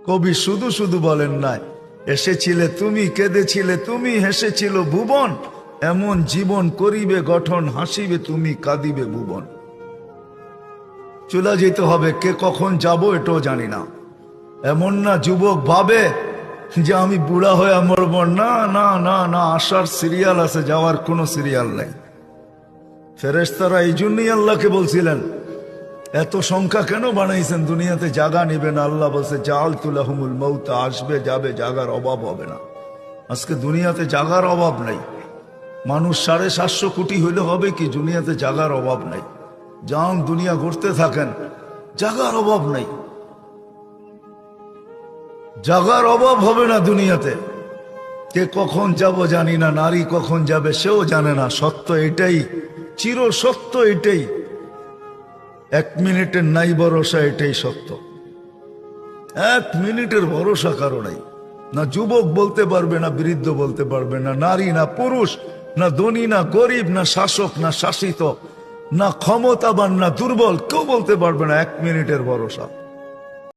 কবি শুধু শুধু বলেন নাই, এসেছিলে তুমি, কেঁদেছিলে তুমি, হেসেছিল ভুবন, এমন জীবন করিবে গঠন, হাসিবে তুমি, কাঁদিবে ভুবন। চলে যেতে হবে, কে কখন যাব এটাও জানি না। এমন না যুবক ভাবে যে আমি বুড়া হয়ে মরব, না না না না, আসার সিরিয়াল আছে, যাওয়ার কোনো সিরিয়াল নেই। ফেরেশতারা এই জন্যই আল্লাহকে বলছিলেন, এত সংখ্যা কেন বানাইছেন, দুনিয়াতে জায়গা নিবে না। আল্লাহ বলছে জাআলতু লাহুমুল মাউত, আসবে যাবে, জায়গার অভাব হবে না। আজকে দুনিয়াতে জায়গার অভাব নাই। মানুষ 750 কোটি হইলে হবে কি, দুনিয়াতে জায়গার অভাব নাই। যান দুনিয়া ঘুরতে থাকেন, জায়গার অভাব নাই, জায়গার অভাব হবে না দুনিয়াতে। কে কখন যাব জানি না, নারী কখন যাবে সেও জানে না। সত্য এটাই, চির সত্য এটাই, 1 মিনিটের নাই ভরসা, এটাই সত্য। 1 মিনিটের ভরসা কারো নাই। না যুবক বলতে পারবে, না বৃদ্ধ বলতে পারবে, না নারী না পুরুষ, না ধনী না গরিব, না শাসক না শাসিত, না ক্ষমতাবান না দুর্বল, কেউ বলতে পারবে না 1 মিনিটের ভরসা।